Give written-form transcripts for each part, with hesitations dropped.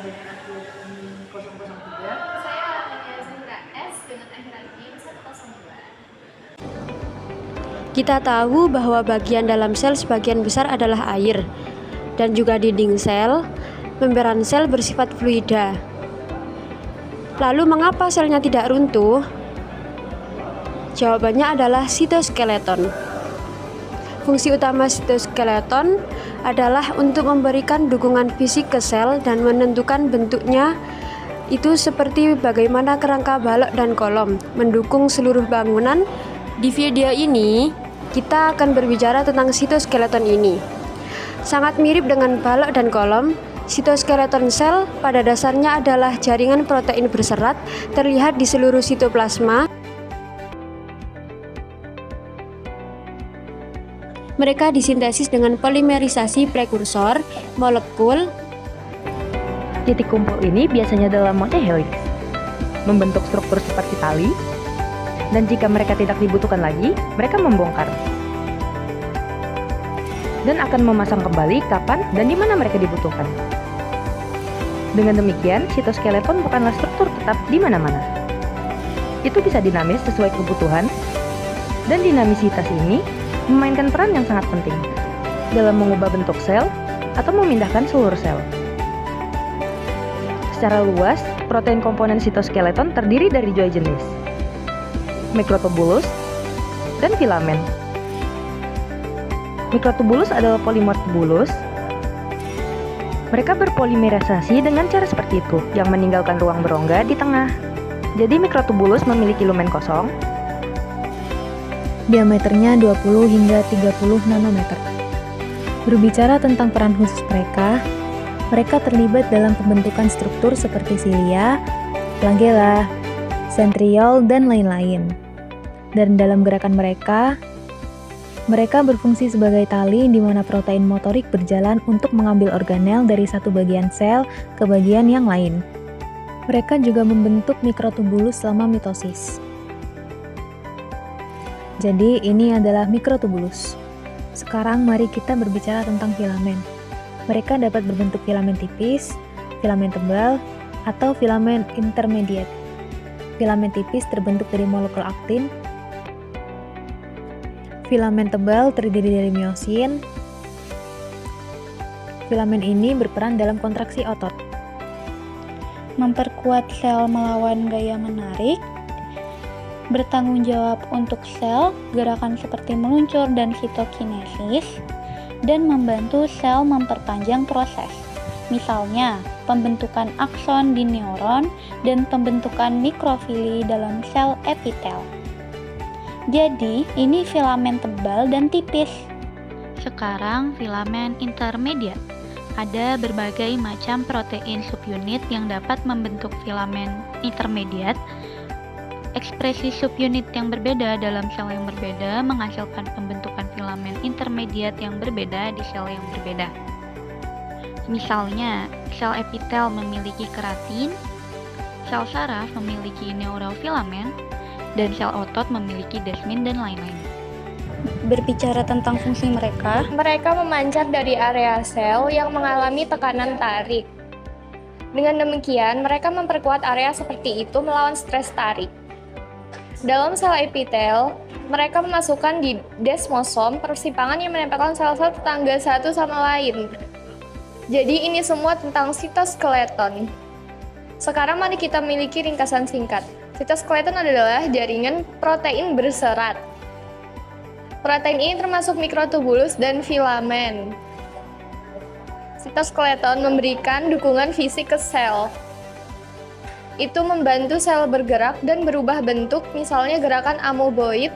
dengan akun 003. Saya Amelia Zahira S dengan akhiran NIM 102. Kita tahu bahwa bagian dalam sel sebagian besar adalah air, dan juga dinding sel, membran sel bersifat fluida. Lalu mengapa selnya tidak runtuh? Jawabannya adalah sitoskeleton. Fungsi utama sitoskeleton adalah untuk memberikan dukungan fisik ke sel dan menentukan bentuknya, itu seperti bagaimana kerangka balok dan kolom mendukung seluruh bangunan. Di video ini kita akan berbicara tentang sitoskeleton ini. Sangat mirip dengan balok dan kolom, sitoskeleton sel pada dasarnya adalah jaringan protein berserat terlihat di seluruh sitoplasma. Mereka disintesis dengan polimerisasi prekursor molekul. Titik kumpul ini biasanya dalam mode helix, membentuk struktur seperti tali, dan jika mereka tidak dibutuhkan lagi, mereka membongkar dan akan memasang kembali kapan dan di mana mereka dibutuhkan. Dengan demikian, sitoskeleton bukanlah struktur tetap di mana-mana. Itu bisa dinamis sesuai kebutuhan, dan dinamisitas ini memainkan peran yang sangat penting dalam mengubah bentuk sel atau memindahkan seluruh sel. Secara luas, protein komponen sitoskeleton terdiri dari dua jenis, mikrotubulus dan filamen. Mikrotubulus adalah polimer tubulus. Mereka berpolimerisasi dengan cara seperti itu, yang meninggalkan ruang berongga di tengah. Jadi mikrotubulus memiliki lumen kosong, diameternya 20 hingga 30 nanometer. Berbicara tentang peran khusus mereka terlibat dalam pembentukan struktur seperti silia, flagella, centriole, dan lain-lain. Dan dalam gerakan mereka berfungsi sebagai tali di mana protein motorik berjalan untuk mengambil organel dari satu bagian sel ke bagian yang lain. Mereka juga membentuk mikrotubulus selama mitosis. Jadi ini adalah mikrotubulus. Sekarang mari kita berbicara tentang filamen. Mereka dapat berbentuk filamen tipis, filamen tebal, atau filamen intermediate. Filamen tipis terbentuk dari molekul aktin. Filamen tebal terdiri dari miosin. Filamen ini berperan dalam kontraksi otot, memperkuat sel melawan gaya menarik, bertanggung jawab untuk sel, gerakan seperti meluncur dan sitokinesis, dan membantu sel memperpanjang proses. Misalnya, pembentukan akson di neuron dan pembentukan mikrofili dalam sel epitel. Jadi, ini filamen tebal dan tipis. Sekarang, filamen intermediate. Ada berbagai macam protein subunit yang dapat membentuk filamen intermediate. Ekspresi subunit yang berbeda dalam sel yang berbeda menghasilkan pembentukan filamen intermediate yang berbeda di sel yang berbeda. Misalnya, sel epitel memiliki keratin, sel saraf memiliki neurofilamen, dan sel otot memiliki desmin dan lain-lain. Berbicara tentang fungsi mereka memancar dari area sel yang mengalami tekanan tarik. Dengan demikian, mereka memperkuat area seperti itu melawan stres tarik. Dalam sel epitel, mereka memasukkan di desmosom persimpangan yang menempelkan sel-sel tetangga satu sama lain. Jadi ini semua tentang sitoskeleton. Sekarang mari kita miliki ringkasan singkat. Sitoskeleton adalah jaringan protein berserat. Protein ini termasuk mikrotubulus dan filamen. Sitoskeleton memberikan dukungan fisik ke sel. Itu membantu sel bergerak dan berubah bentuk, misalnya gerakan amoeboid,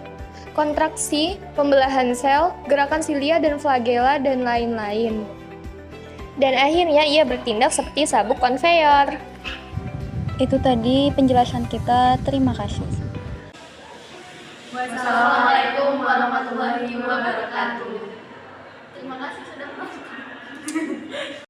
kontraksi, pembelahan sel, gerakan silia dan flagella, dan lain-lain. Dan akhirnya ia bertindak seperti sabuk konveyor. itu tadi penjelasan kita. Terima kasih. Wassalamualaikum warahmatullahi wabarakatuh. Terima kasih sudah menonton.